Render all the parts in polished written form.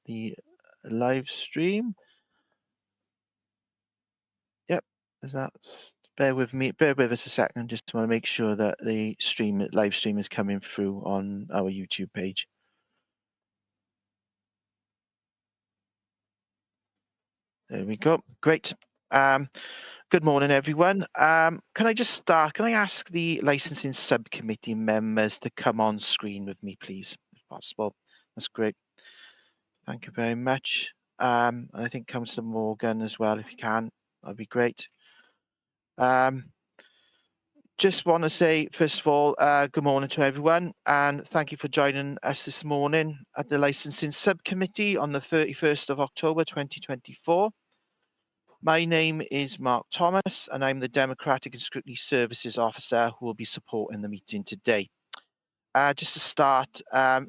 the live stream. Yep, is that? Bear with us a second. Just want to make sure that the live stream is coming through on our YouTube page. There we go. Great. Good morning, everyone. Can I just start? Can I ask the licensing subcommittee members to come on screen with me, please, if possible? That's great. Thank you very much. I think Councillor Morgan as well, if you can. That'd be great. Just want to say, first of all, good morning to everyone, and thank you for joining us this morning at the licensing subcommittee on the 31st of October 2024. My name is Mark Thomas, and I'm the Democratic and Scrutiny Services Officer who will be supporting the meeting today. Just to start,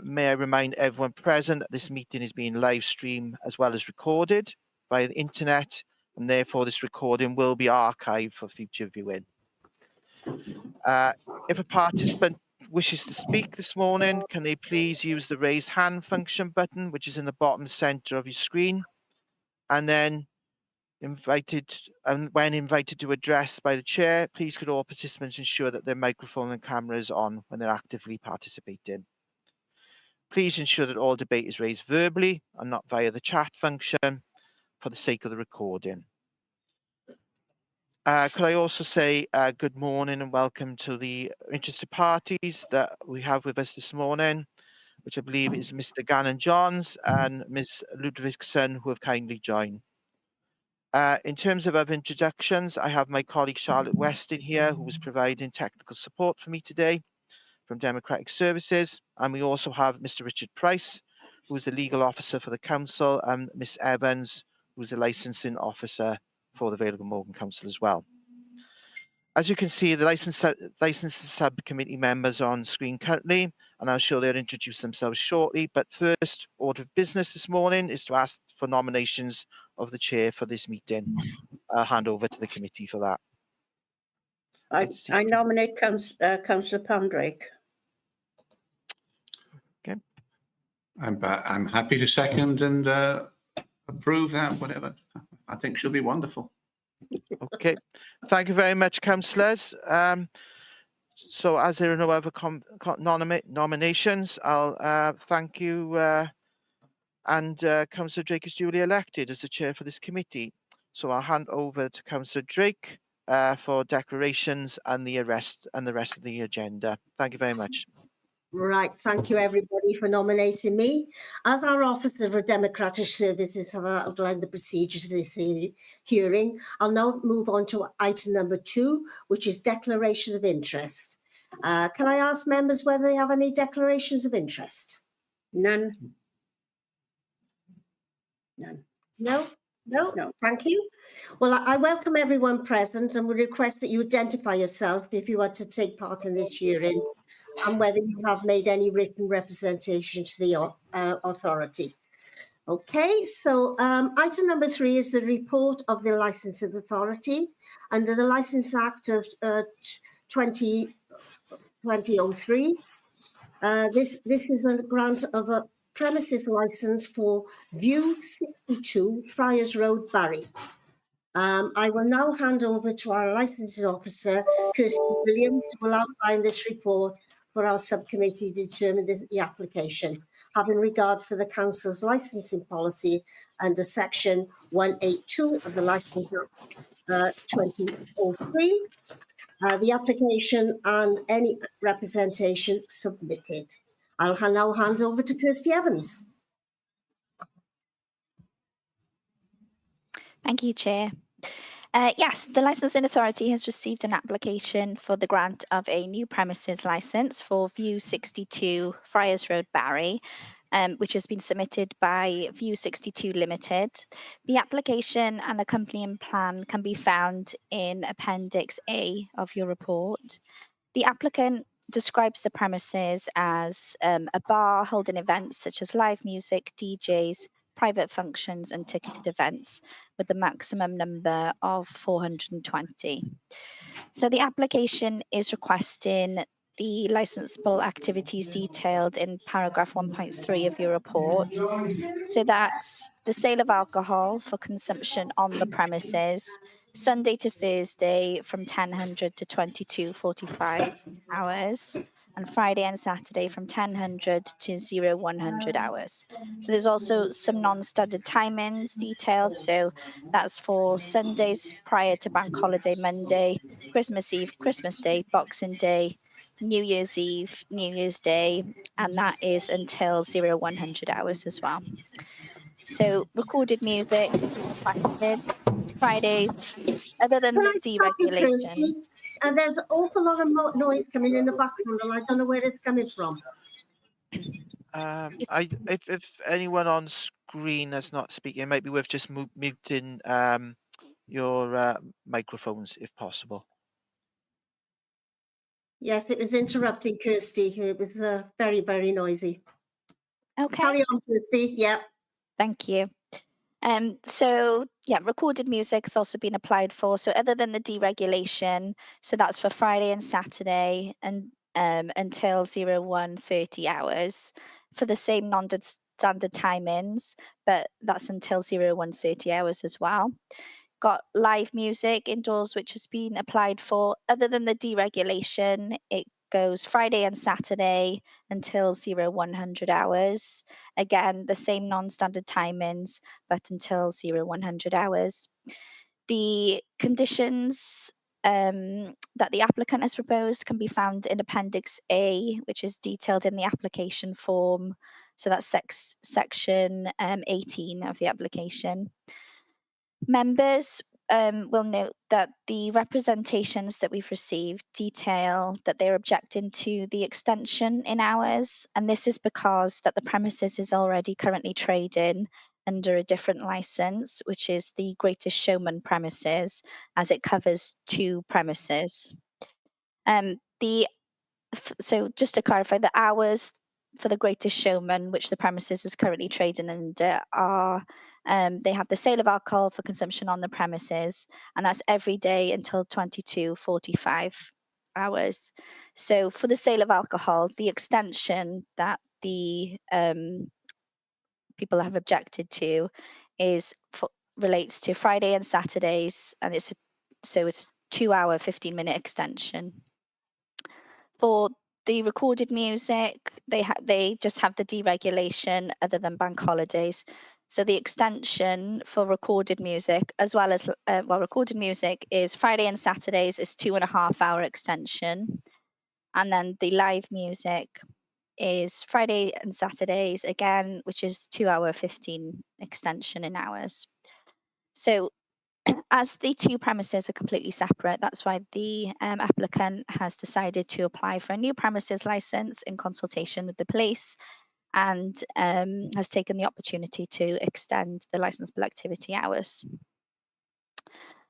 may I remind everyone present that this meeting is being live streamed as well as recorded via the internet, and therefore this recording will be archived for future viewing. If a participant wishes to speak this morning, can they please use the raise hand function button, which is in the bottom center of your screen, and then when invited to address by the chair, please could all participants ensure that their microphone and camera is on when they're actively participating. Please ensure that all debate is raised verbally and not via the chat function for the sake of the recording. Could I also say good morning and welcome to the interested parties that we have with us this morning, which I believe is Mr. Gannon Johns and Ms. Ludvigsen, who have kindly joined. In terms of other introductions, I have my colleague Charlotte Weston here, who is providing technical support for me today from Democratic Services. And we also have Mr. Richard Price, who is the legal officer for the council, and Miss Evans, who is the licensing officer for the Vale of Glamorgan Council as well. As you can see, the licensing subcommittee members are on screen currently, and I'm sure they'll introduce themselves shortly. But first order of business this morning is to ask for nominations of the chair for this meeting. I'll hand over to the committee for that. I nominate Councillor Pandrake. Okay. I'm happy to second and approve that, whatever. I think she'll be wonderful. Okay. Thank you very much, councillors. So as there are no other nominations, I'll thank you. And Councillor Drake is duly elected as the chair for this committee. So I'll hand over to Councillor Drake for declarations and the rest of the agenda. Thank you very much. Right, thank you everybody for nominating me. As our Officer for Democratic Services have outlined the procedures of this hearing, I'll now move on to item number 2, which is declarations of interest. Can I ask members whether they have any declarations of interest? None. None. No? No, no, thank you. Well, I welcome everyone present and would request that you identify yourself if you are to take part in this hearing and whether you have made any written representation to the authority. Okay, so item number 3 is the report of the Licensing Authority. Under the Licence Act of 2003, this is a grant of a premises licence for View 62, Friars Road, Barry. I will now hand over to our licensing officer, Kirsty Williams, who will outline this report for our subcommittee to determine the application, having regard for the council's licensing policy under section 182 of the Licence Act 2003, the application and any representations submitted. I'll now hand over to Kirsty Evans. Thank you, Chair. Yes, the Licensing Authority has received an application for the grant of a new premises licence for View 62, Friars Road, Barry, which has been submitted by View 62 Limited. The application and accompanying plan can be found in Appendix A of your report. The applicant describes the premises as a bar holding events such as live music, DJs, private functions and ticketed events with the maximum number of 420. So the application is requesting the licensable activities detailed in paragraph 1.3 of your report. So that's the sale of alcohol for consumption on the premises, Sunday to Thursday from 1000 to 22:45 hours, and Friday and Saturday from 1000 to 0100 hours. So there's also some non-standard timings detailed. So that's for Sundays prior to Bank Holiday Monday, Christmas Eve, Christmas Day, Boxing Day, New Year's Eve, New Year's Day, and that is until 0100 hours as well. So recorded music requested Fridays, other than Can I the stop you, deregulation. Kirsty? And there's an awful lot of noise coming in the background, and I don't know where it's coming from. If anyone on screen is not speaking, it might be worth just muting your microphones if possible. Yes, it was interrupting, Kirsty. It was very, very noisy. Okay, Carry on, Kirsty. Yeah. thank you. So yeah, recorded music has also been applied for. So other than the deregulation, so that's for Friday and Saturday and until 01:30 hours for the same non-standard timings, but that's until 01:30 hours as well. Got live music indoors, which has been applied for. Other than the deregulation, it goes Friday and Saturday until 0100 hours. Again, the same non-standard timings, but until 0100 hours. The conditions that the applicant has proposed can be found in Appendix A, which is detailed in the application form. So that's section 18 of the application. Members will note that the representations that we've received detail that they're objecting to the extension in hours, and this is because that the premises is already currently trading under a different license, which is the Greatest Showman premises, as it covers two premises. The so just to clarify, the hours for the Greatest Showman, which the premises is currently trading under, are they have the sale of alcohol for consumption on the premises, and that's every day until 22:45 hours. So for the sale of alcohol, the extension that the people have objected to is relates to Friday and Saturdays, and it's a 2-hour 15-minute extension. For the recorded music, they just have the deregulation other than bank holidays. So the extension for recorded music, as well as recorded music is Friday and Saturdays is 2.5-hour extension, and then the live music is Friday and Saturdays again, which is 2-hour 15 extension in hours. So as the two premises are completely separate, that's why the applicant has decided to apply for a new premises license in consultation with the police, and has taken the opportunity to extend the licensable activity hours.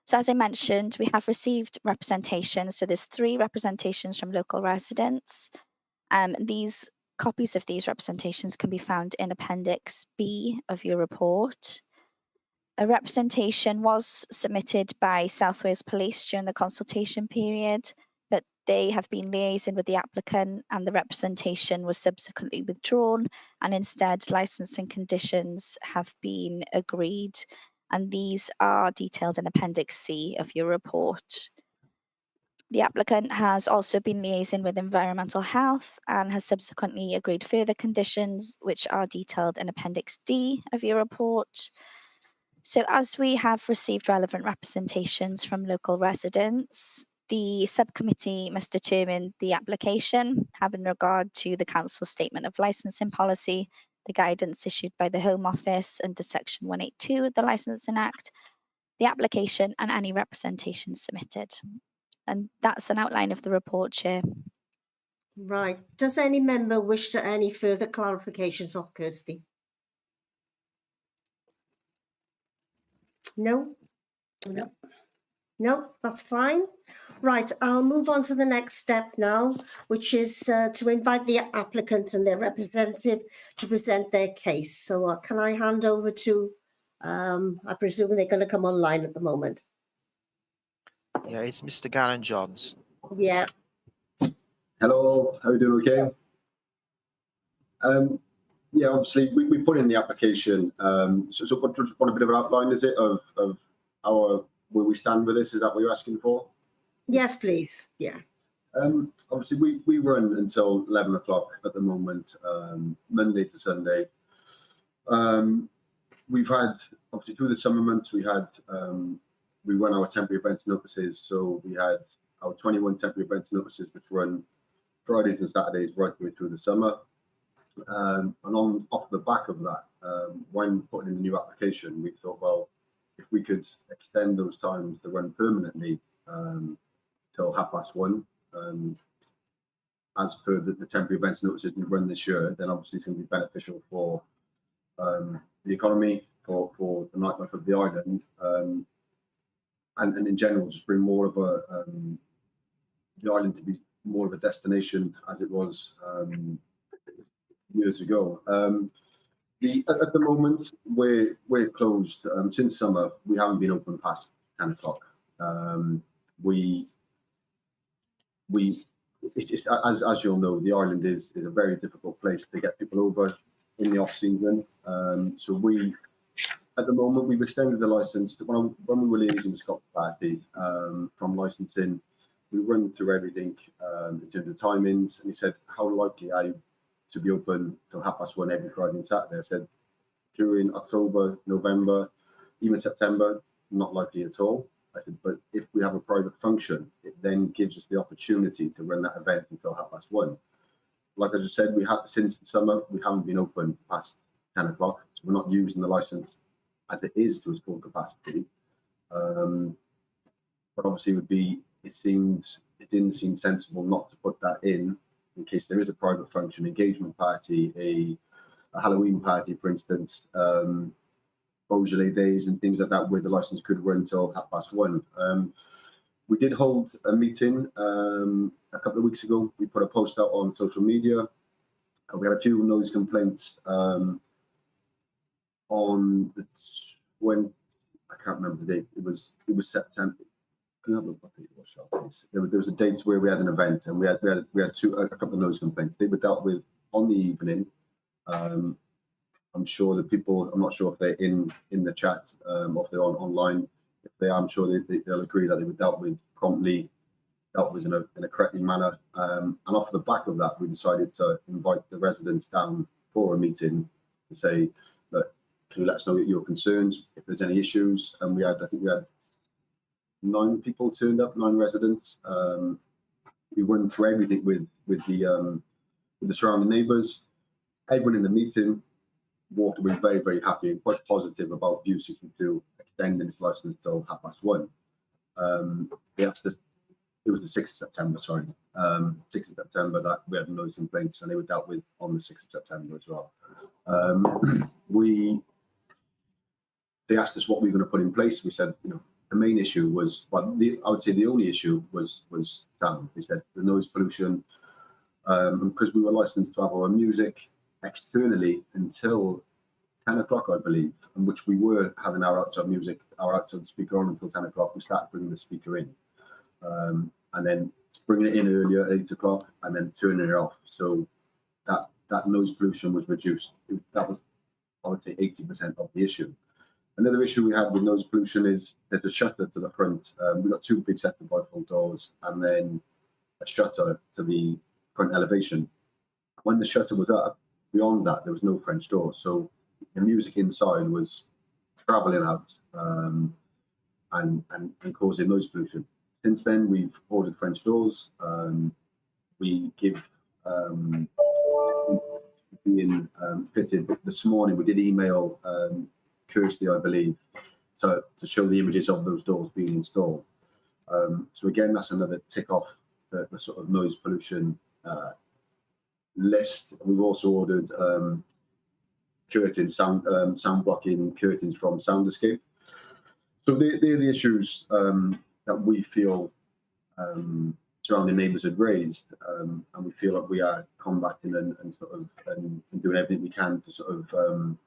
So as I mentioned, we have received representation. So there's 3 representations from local residents. These copies of these representations can be found in Appendix B of your report. A representation was submitted by South Wales Police during the consultation period, but they have been liaising with the applicant, and the representation was subsequently withdrawn, and instead licensing conditions have been agreed, and these are detailed in Appendix C of your report. The applicant has also been liaising with Environmental Health and has subsequently agreed further conditions, which are detailed in Appendix D of your report. So as we have received relevant representations from local residents, the subcommittee must determine the application having regard to the council statement of licensing policy, the guidance issued by the Home Office under section 182 of the Licensing Act, the application and any representation submitted. And that's an outline of the report, Chair. Right. Does any member wish to any further clarifications of Kirsty? No? No. No, that's fine. Right, I'll move on to the next step now, which is to invite the applicant and their representative to present their case. So can I hand over to, I presume they're going to come online at the moment. Yeah, it's Mr. Gannon Johns. Yeah. Hello, how are you doing? Okay. Yeah, obviously we put in the application. So what, just want a bit of an outline, is it, of where we stand with this? Is that what you're asking for? Yes, please. Yeah. Obviously we run until 11 o'clock at the moment, Monday to Sunday. We've had, obviously through the summer months, we run our temporary events notices. So we had our 21 temporary events notices, which run Fridays and Saturdays right the way through the summer. And off the back of that, when putting in the new application, we thought, well, if we could extend those times to run permanently till 1:30, as per the temporary events notices we've run this year, then obviously it's going to be beneficial for the economy, for the nightlife of the island, and in general, just bring more of the island to be more of a destination as it was years ago. At the moment, we're closed since summer. We haven't been open past 10 o'clock. It's as you'll know, the island is a very difficult place to get people over in the off season. So at the moment, we've extended the license. When we were liaising with Scotland Party from licensing, we run through everything in terms of timings, and he said, "How likely are you to be open till 1:30 every Friday and Saturday?" I said, "During October, November, even September, not likely at all." I said, "But if we have a private function, it then gives us the opportunity to run that event until 1:30. Like I just said, since the summer, we haven't been open past 10 o'clock. So we're not using the license as it is to its full capacity. But obviously it didn't seem sensible not to put that in case there is a private function, engagement party, a Halloween party, for instance, Beaujolais days and things like that, where the license could run till 1:30. We did hold a meeting a couple of weeks ago. We put a post out on social media. We had a few noise complaints on when I can't remember the date. It was September. Can I have a look at it? There was a date where we had an event, and we had a couple of noise complaints. They were dealt with on the evening. I'm sure the people. I'm not sure if they're in the chat or if they're online. If they are, I'm sure they'll agree that they were dealt with promptly, dealt with in a correct manner. And off the back of that, we decided to invite the residents down for a meeting to say, look, can you let us know your concerns, if there's any issues? And I think we had 9 people turned up, 9 residents. We went through everything with the surrounding neighbours. Everyone in the meeting walked away very, very happy and quite positive about View 62 extending its license till 1:30. They asked us, it was the 6th of September, sorry, 6th of September that we had those complaints, and they were dealt with on the 6th of September as well. They asked us what we were going to put in place. We said, the main issue was, I would say the only issue was sound. They said the noise pollution, because we were licensed to have our music externally until 10 o'clock, I believe, in which we were having our outside speaker on until 10 o'clock. We started bringing the speaker in, and then bringing it in earlier at 8 o'clock, and then turning it off. So that noise pollution was reduced. That was, I would say, 80% of the issue. Another issue we had with noise pollution is there's a shutter to the front. We've got 2 big sets of bifold doors and then a shutter to the front elevation. When the shutter was up, beyond that, there was no French door. So the music inside was traveling out and causing noise pollution. Since then, we've ordered French doors. We give being fitted this morning. We did email Kirsty, I believe, to show the images of those doors being installed. So again, that's another tick off the sort of noise pollution list. We've also ordered curtains, sound blocking curtains from Sound Escape. So they're the issues that we feel surrounding neighbours had raised, and we feel like we are combating and sort of and doing everything we can to sort of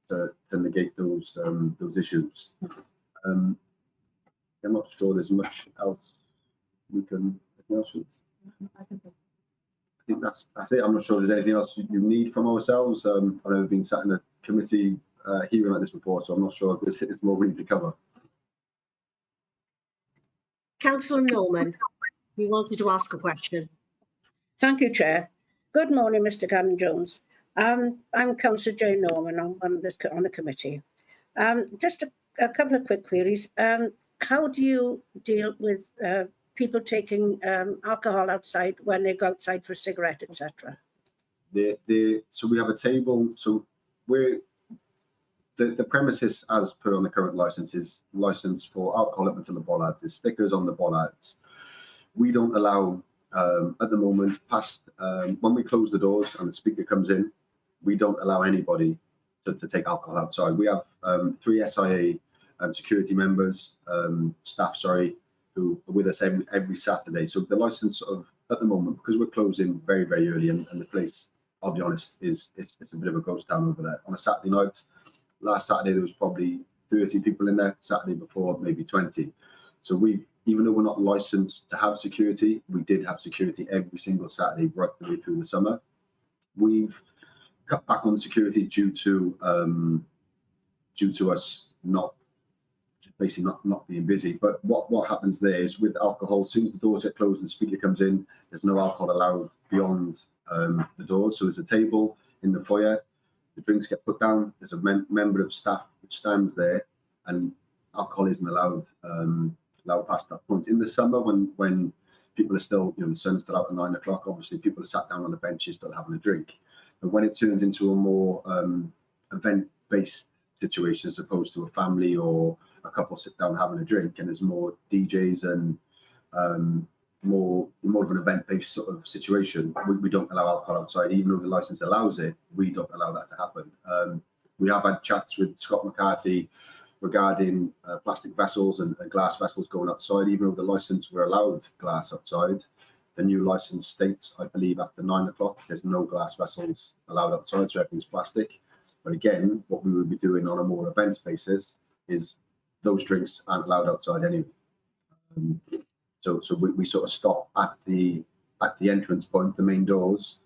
to negate those issues. I'm not sure there's much else we can. that's it. I'm not sure if there's anything else you need from ourselves. I've never been sat in a committee hearing like this before, so I'm not sure if there's more we need to cover. Councillor Norman, you wanted to ask a question. Thank you, Chair. Good morning, Mr. Cannon-Jones. I'm Councillor Jane Norman. I'm on the committee. Just a couple of quick queries. How do you deal with people taking alcohol outside when they go outside for a cigarette, etc.? So we have a table. So the premises, as per on the current license, is licensed for alcohol up until the bollards. There's stickers on the bollards. We don't allow at the moment past when we close the doors and the speaker comes in. We don't allow anybody to take alcohol outside. We have 3 SIA security members, staff, who are with us every Saturday. So the license at the moment, because we're closing very, very early, and the place, I'll be honest, it's a bit of a ghost town over there. On a Saturday night, last Saturday there was probably 30 people in there. Saturday before, maybe 20. So even though we're not licensed to have security, we did have security every single Saturday right the way through the summer. We've cut back on security due to us not being busy. But what happens there is with alcohol, as soon as the doors get closed and the speaker comes in, there's no alcohol allowed beyond the doors. So there's a table in the foyer. The drinks get put down. There's a member of staff which stands there, and alcohol isn't allowed past that point. In the summer, when people are still, the sun's still out at 9 o'clock, obviously people are sat down on the benches still having a drink. But when it turns into a more event-based situation, as opposed to a family or a couple sit down having a drink, and there's more DJs and more of an event-based sort of situation, we don't allow alcohol outside. Even though the license allows it, we don't allow that to happen. We have had chats with Scott McCarthy regarding plastic vessels and glass vessels going outside. Even though the license we're allowed glass outside, the new license states, I believe, after 9 o'clock, there's no glass vessels allowed outside, so everything's plastic. But again, what we would be doing on a more events basis is those drinks aren't allowed outside anyway. So we sort of stop at the entrance point, the main doors.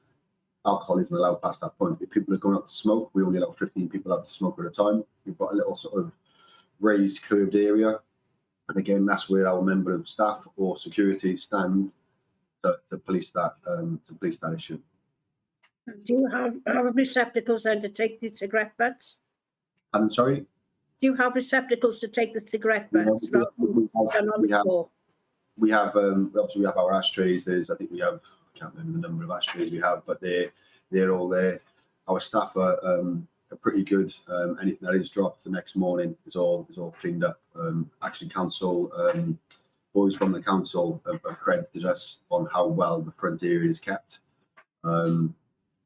Alcohol isn't allowed past that point. If people are going out to smoke, we only allow 15 people out to smoke at a time. We've got a little sort of raised, curved area, and again, that's where our member of staff or security stand to police that issue. Do you have receptacles then to take the cigarette butts? I'm sorry? Do you have receptacles to take the cigarette butts? We have obviously we have our ashtrays. I can't remember the number of ashtrays we have, but they're all there. Our staff are pretty good. Anything that is dropped the next morning is all cleaned up. Actually, council boys from the council have credited us on how well the front area is kept. I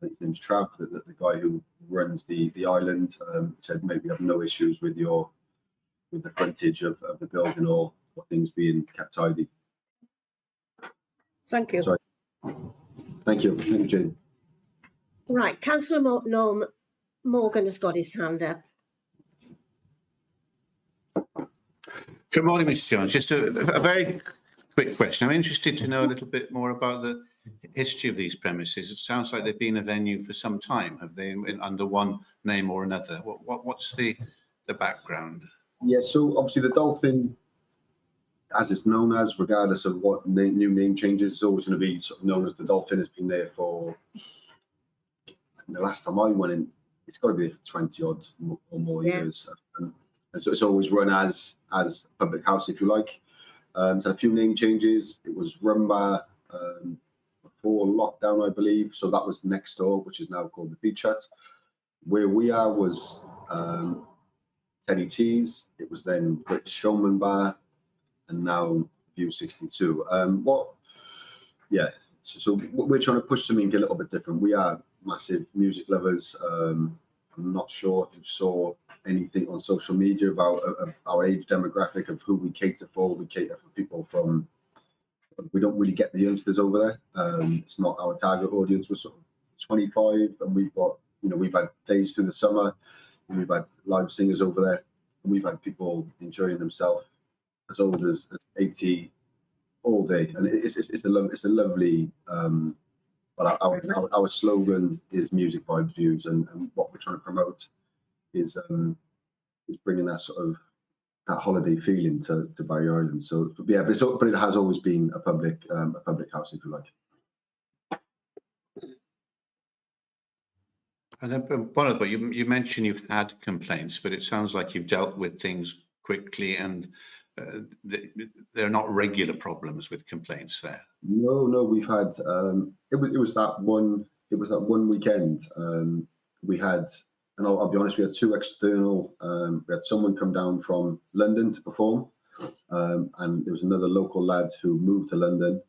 think his name's Trav, the guy who runs the island, said maybe have no issues with the frontage of the building or things being kept tidy. Thank you. Sorry. Thank you, Jane. Right, Councillor Morgan has got his hand up. Good morning, Mr. Jones. Just a very quick question. I'm interested to know a little bit more about the history of these premises. It sounds like they've been a venue for some time. Have they been under one name or another? What's the background? Yeah, so obviously the Dolphin, as it's known as, regardless of what new name changes, is always going to be sort of known as the Dolphin. Has been there for, the last time I went in, it's got to be 20 odd or more years. And so it's always run as a public house, if you like. So a few name changes. It was run by before lockdown, I believe. So that was next door, which is now called the Beach Hut. Where we are was Teddy T's. It was then British Showman Bar, and now View 62. So we're trying to push something a little bit different. We are massive music lovers. I'm not sure if you saw anything on social media about our age demographic of who we cater for. We cater for people from, we don't really get the youngsters over there. It's not our target audience. We're sort of 25, and we've had days through the summer, and we've had live singers over there, and we've had people enjoying themselves as old as 80 all day, and it's a lovely vibe But our slogan is music, vibes, views, and what we're trying to promote is bringing that sort of that holiday feeling to Barry Island. So yeah, but it has always been a public house, if you like. And then, Bonnet, you mentioned you've had complaints, but it sounds like you've dealt with things quickly, and they're not regular problems with complaints there. No, we've had it was that one weekend we had, and I'll be honest, we had two external. We had someone come down from London to perform, and there was another local lad who moved to London,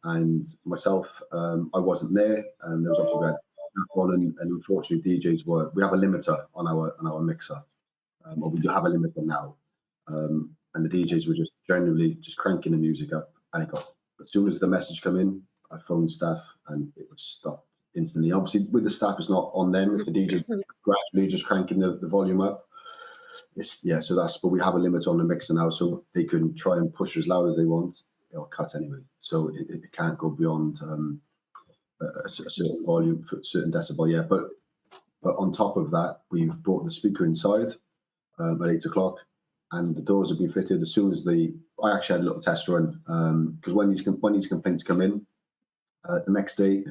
and myself. I wasn't there, and there was obviously we had one, and unfortunately DJs we have a limiter on our mixer, or we do have a limiter now, and the DJs were just generally just cranking the music up, and it got, as soon as the message come in, I phoned staff and it would stop instantly. Obviously with the staff, it's not on them if the DJ gradually just cranking the volume up. So but we have a limit on the mixer now, so they can try and push as loud as they want. It'll cut anyway, so it can't go beyond a certain volume, certain decibel. Yeah, but on top of that, we've brought the speaker inside at 8 o'clock, and the doors have been fitted as soon as I actually had a little test run because when these complaints come in, the next day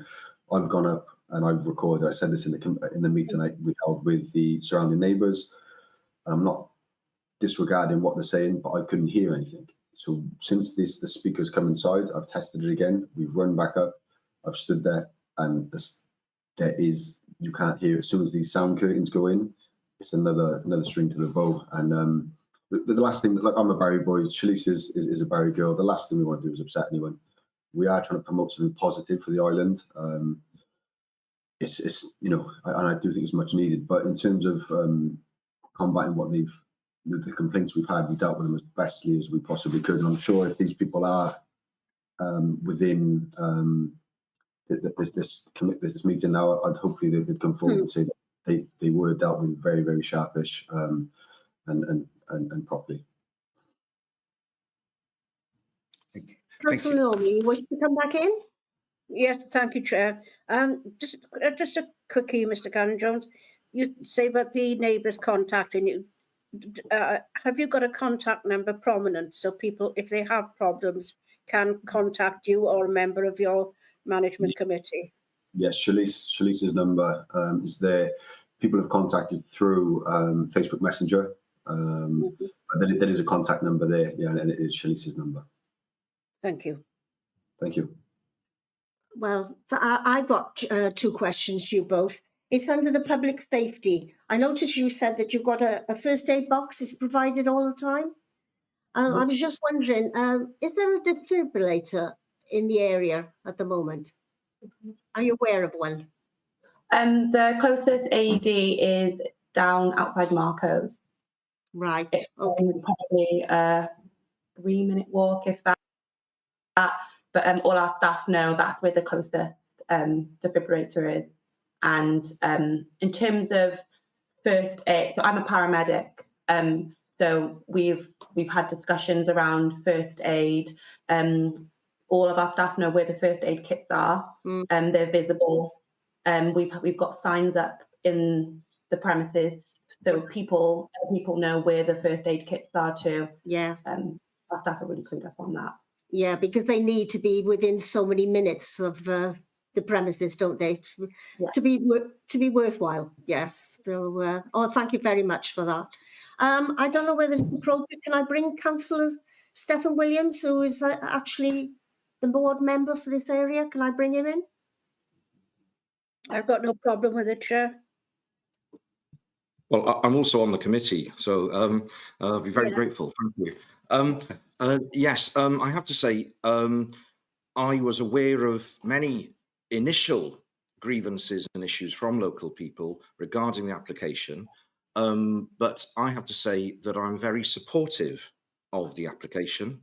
I've gone up and I've recorded. I said this in the meeting we held with the surrounding neighbours. I'm not disregarding what they're saying, but I couldn't hear anything. So since the speakers come inside, I've tested it again. We've run back up. I've stood there, and you can't hear it. As soon as these sound curtains go in, it's another string to the bow. And the last thing, like, I'm a Barry boy, Shalise is a Barry girl. The last thing we want to do is upset anyone. We are trying to promote something positive for the island. It's and I do think it's much needed. But in terms of combating the complaints we've had, we dealt with them as bestly as we possibly could. And I'm sure if these people are within this meeting now, I'd hopefully they'd come forward and say that they were dealt with very, very sharpish and properly. Councillor Naomi, you wish to come back in? Yes, thank you, Chair. Just a quickie, Mr. Cannon-Jones. You say about the neighbours contacting you. Have you got a contact number prominent so people, if they have problems, can contact you or a member of your management committee? Yes, Shalice's number is there. People have contacted through Facebook Messenger. But there is a contact number there, yeah, and it is Shalice's number. Thank you. Thank you. Well, I've got two questions to you both. It's under the public safety. I noticed you said that you've got a first aid box is provided all the time. I was just wondering, is there a defibrillator in the area at the moment? Are you aware of one? The closest AED is down outside Marco's. Right. It's Okay. probably a 3-minute walk, if that. But all our staff know that's where the closest defibrillator is. And in terms of first aid, so I'm a paramedic. So we've had discussions around first aid. All of our staff know where the first aid kits are, and they're visible. We've got signs up in the premises, so people know where the first aid kits are too. Yeah. Our staff are really clued up on that. Yeah, because they need to be within so many minutes of the premises, don't they? To be worthwhile. Yes. So, thank you very much for that. I don't know whether it's appropriate. Can I bring Councillor Stephen Williams, who is actually the board member for this area? Can I bring him in? I've got no problem with it, Chair. Well, I'm also on the committee, so I'll be very grateful. Thank you. Yes, I have to say, I was aware of many initial grievances and issues from local people regarding the application, but I have to say that I'm very supportive of the application,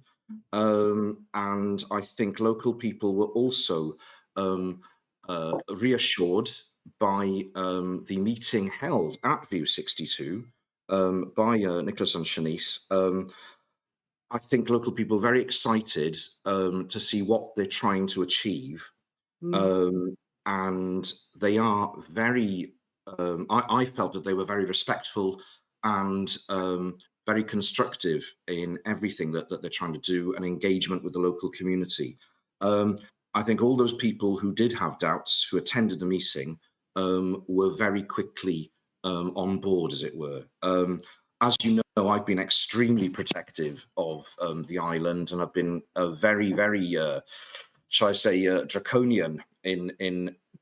and I think local people were also reassured by the meeting held at View 62 by Nicholas and Shanice. I think local people are very excited to see what they're trying to achieve. and they are very, I felt that they were very respectful and very constructive in everything that they're trying to do, and engagement with the local community. I think all those people who did have doubts, who attended the meeting, were very quickly on board, as it were. As you know, I've been extremely protective of the island, and I've been very, very, shall I say, draconian in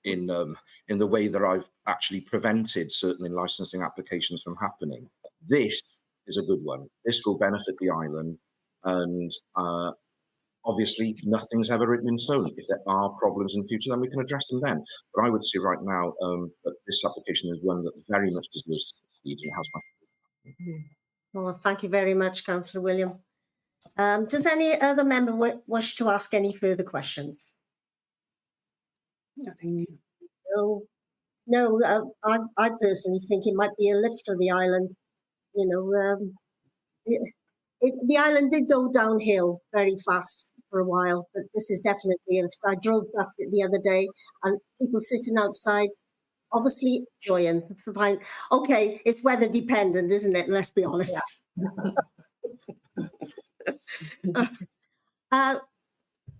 the way that I've actually prevented certain licensing applications from happening. This is a good one. This will benefit the island, and obviously nothing's ever written in stone. If there are problems in future, then we can address them then. But I would say right now that this application is one that very much deserves to succeed, and it has my. Well, thank you very much, Councillor William. Does any other member wish to ask any further questions? Nothing new. No, I personally think it might be a lift for the island. You know, the island did go downhill very fast for a while, but this is definitely a lift. I drove past it the other day, and people sitting outside, obviously enjoying the fine. Okay, it's weather dependent, isn't it? Let's be honest. Yeah.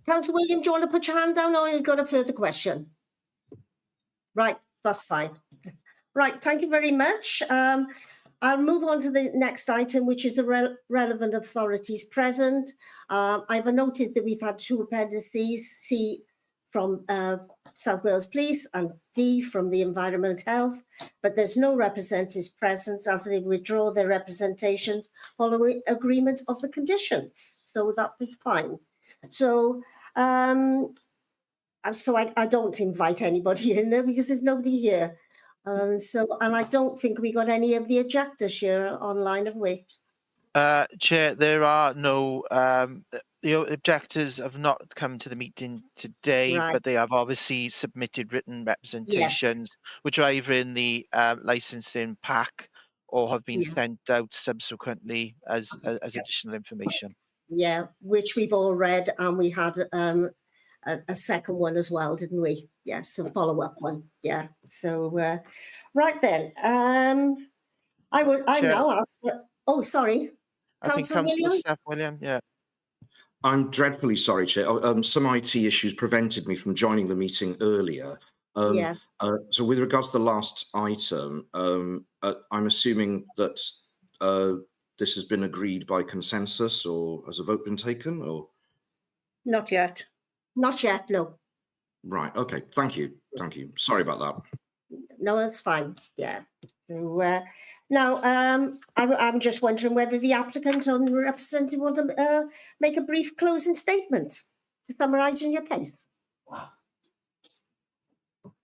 Councillor William, do you want to put your hand down, or you've got a further question? Right, that's fine. Right, thank you very much. I'll move on to the next item, which is the relevant authorities present. I've noted that we've had 2 appendices, C from South Wales Police and D from the Environment Health, but there's no representatives present as they withdraw their representations following agreement of the conditions. So that was fine. So, I don't invite anybody in there because there's nobody here. And I don't think we got any of the objectors here online, have we? Chair, there are no, the objectors have not come to the meeting today, Right. but they have obviously submitted written representations, which are either in the licensing pack or have been sent out subsequently as additional information. Yeah, which we've all read, and we had a second one as well, didn't we? Yes, a follow-up one. Yeah. So, right then, I now ask. Oh, sorry, I think Councillor Councillor William. Steph William. Yeah. I'm dreadfully sorry, Chair. Some IT issues prevented me from joining the meeting earlier. Yes. So with regards to the last item, I'm assuming that this has been agreed by consensus, or has a vote been taken, or? Not yet. Not yet, no. Right, okay, thank you. Sorry about that. No, that's fine. Yeah. So now, I'm just wondering whether the applicant or the representative want to make a brief closing statement to summarise in your case.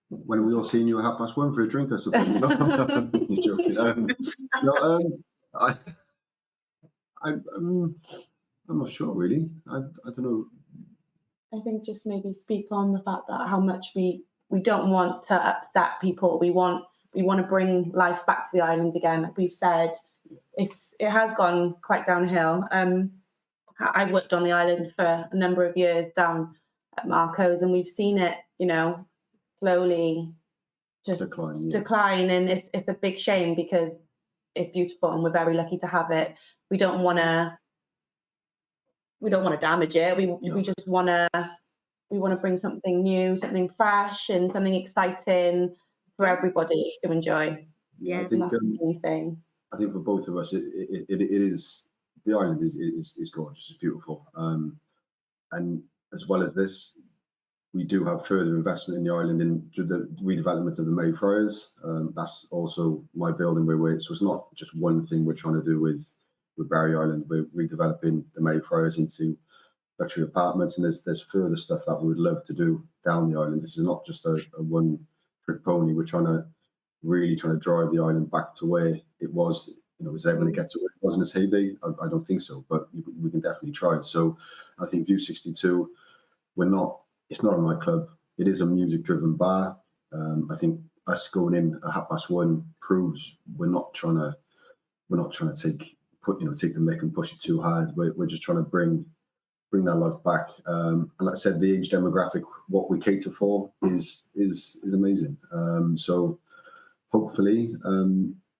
When are we all seeing you at 1:30 for a drink or something? No, you're joking. I'm not sure really. I don't know. I think just maybe speak on the fact that how much we don't want to upset people. We want to bring life back to the island again. Like we've said, it has gone quite downhill. I worked on the island for a number of years down at Marco's, and we've seen it, slowly just decline, and it's a big shame because it's beautiful and we're very lucky to have it. We don't want to damage it. We just want to bring something new, something fresh, and something exciting for everybody to enjoy. Yeah, I think for both of us, it is, the island is gorgeous, it's beautiful, and as well as this, we do have further investment in the island into the redevelopment of the Mary Friars. That's also my building so it's not just one thing we're trying to do with Barry Island. We're redeveloping the Mary Friars into luxury apartments, and there's further stuff that we would love to do down the island. This is not just a one-trick pony. We're really trying to drive the island back to where it was. Was ever going to get to where it was in its heyday? I don't think so, but we can definitely try it. So I think View 62, it's not a nightclub. It is a music-driven bar. I think us going in at 1:30 proves we're not trying to take the mick and push it too hard. We're just trying to bring bring that life back. And like I said, the age demographic, what we cater for is amazing. So hopefully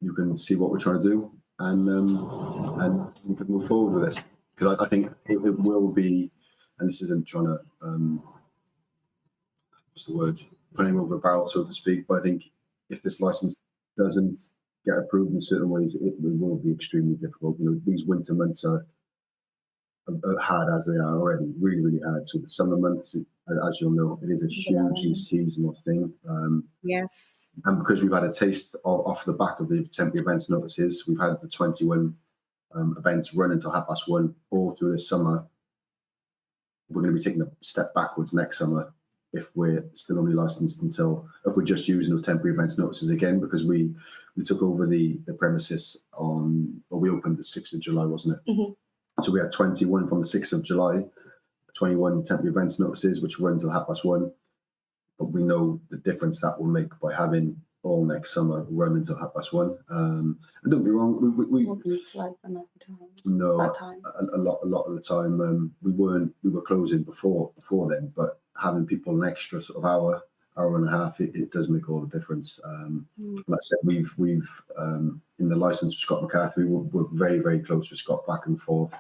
you can see what we're trying to do, and we can move forward with this, because I think it will be, and this isn't trying to what's the word, putting over a barrel, so to speak, but I think if this license doesn't get approved in certain ways, it will be extremely difficult. You know, these winter months are hard as they are already, really, really hard. So the summer months, as you'll know, it is a hugely seasonal thing. Yes. And because we've had a taste off the back of the temporary events notices, we've had the 21 events run until 1:30 all through this summer. We're going to be taking a step backwards next summer if we're still only licensed until, if we're just using those temporary events notices again, because we took over the premises on, or we opened the 6th of July, wasn't it? Mhm. So we had 21 from the 6th of July, 21 temporary events notices, which run till 1:30. But we know the difference that will make by having all next summer run until 1:30. And don't be wrong, we Won't utilise them at the time. no, That time. a lot of the time we were closing before then, but having people an extra sort of hour and a half, it does make all the difference. Like I said, we've in the license with Scott McCarthy, we're very, very close with Scott, back and forth.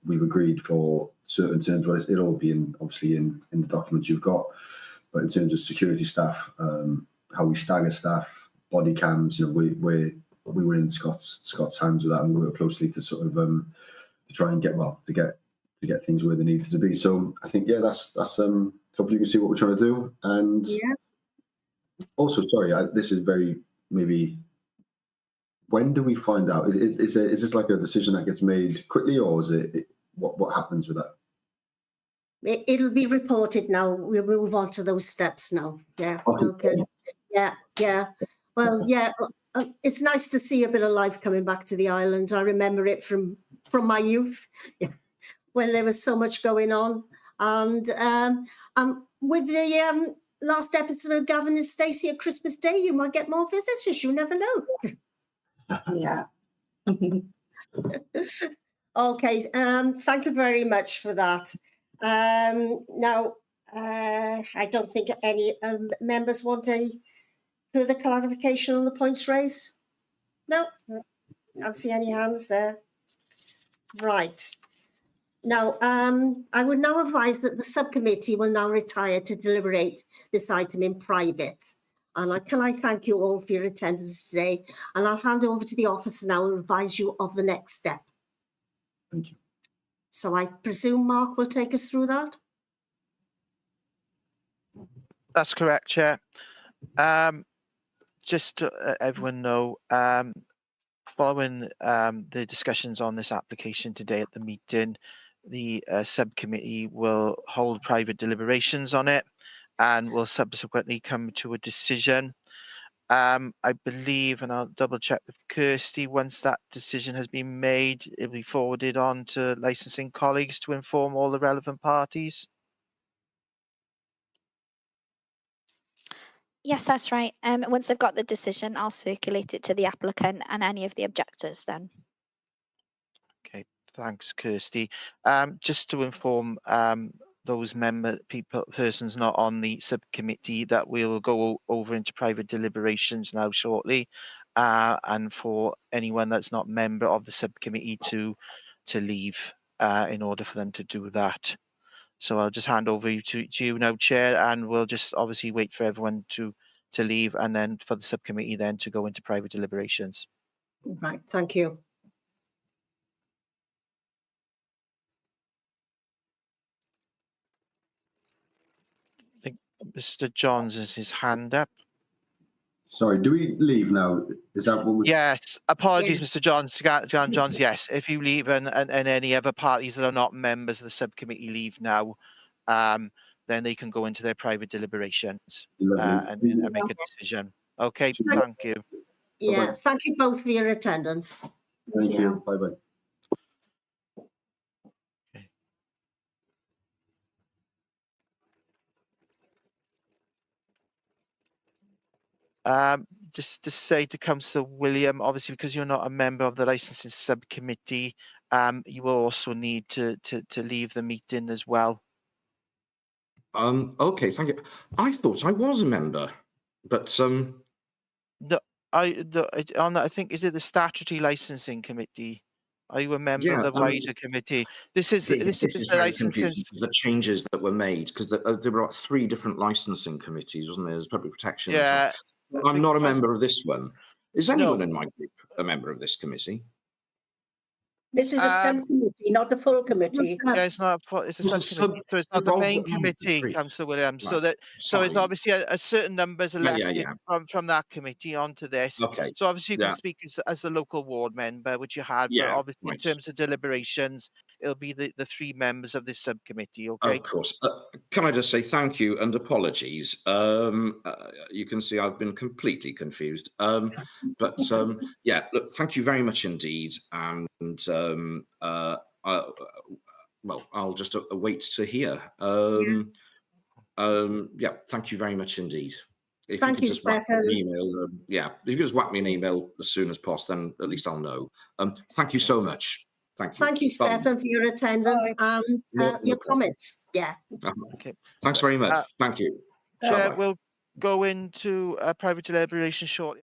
We've agreed for certain terms, but it'll all be obviously in the documents you've got. But in terms of security staff, how we stagger staff, body cams, you know, we were in Scott's hands with that, and we worked closely to sort of to try and to get things where they needed to be. So I think that's hopefully you can see what we're trying to do. And also, sorry, this is very maybe. When do we find out? Is this like a decision that gets made quickly, or is it what happens with that? It'll be reported now. We'll move on to those steps now. Yeah. Okay. Yeah. Well, yeah. It's nice to see a bit of life coming back to the island. I remember it from my youth, when there was so much going on. And with the last episode of Gavin and Stacey at Christmas Day, you might get more visitors. You never know. Yeah. Okay. Thank you very much for that. Now, I don't think any members want any further clarification on the points raised. No, can't see any hands there. Right. Now, I would now advise that the subcommittee will now retire to deliberate this item in private. And can I thank you all for your attendance today? And I'll hand over to the officer now and advise you of the next step. Thank you. So I presume Mark will take us through that? That's correct, Chair. Just to let everyone know, following the discussions on this application today at the meeting, the subcommittee will hold private deliberations on it and will subsequently come to a decision. I believe, and I'll double check with Kirsty, once that decision has been made, it'll be forwarded on to licensing colleagues to inform all the relevant parties. Yes, that's right. Once I've got the decision, I'll circulate it to the applicant and any of the objectors then. Okay, thanks, Kirsty. Just to inform those persons not on the subcommittee that we'll go over into private deliberations now shortly, and for anyone that's not member of the subcommittee to leave in order for them to do that. So I'll just hand over to you now, Chair, and we'll just obviously wait for everyone to leave, and then for the subcommittee then to go into private deliberations. Right, thank you. I think Mr. Johns has his hand up. Sorry, do we leave now? Is that what we? Yes, apologies, Yes. Mr. John Johns. Yes, if you leave and any other parties that are not members of the subcommittee leave now, then they can go into their private deliberations and make a decision. Okay, thank you. Yeah, Bye-bye. thank you both for your attendance. Thank you. Bye bye. Just to say to Councillor William, obviously because you're not a member of the licensing subcommittee, you will also need to leave the meeting as well. Okay, thank you. I thought I was a member, but No, I think, is it the Statutory Licensing Committee? Are you a member of yeah, the wider committee? This is this is the very licensing. confusing. The changes that were made, because there were 3 different licensing committees, wasn't there? There's public protection and so on. Yeah, I'm not a because member of this one. Is no, anyone in my group a member of this committee? This is a subcommittee, not a full committee. yeah, it's not. It's a Was a subcommittee, so it's not the oh, main oh, committee, grief. Councillor Williams. So Right. it's Sorry. obviously a certain numbers Yeah, elected yeah. from that committee onto this. Okay. So obviously you Yeah. can speak as a local ward member, which you had, but Yeah. obviously in Right. terms of deliberations, it'll be the 3 members of this subcommittee. Okay. Of course. Can I just say thank you and apologies? You can see I've been completely confused. But yeah, look, thank you very much indeed. And well, I'll just await to hear. Yeah, thank you very much indeed. If Thank could you, just whack me Stefan. an email, yeah, if you could just whack me an email as soon as possible, then at least I'll know. Thank you so much. Thank you. Thank you, Bye. Stefan, for your attendance and No your problem. comments. Yeah. Okay. Thanks very much. Thank you. Chair, Bye-bye. we'll go into private deliberation shortly.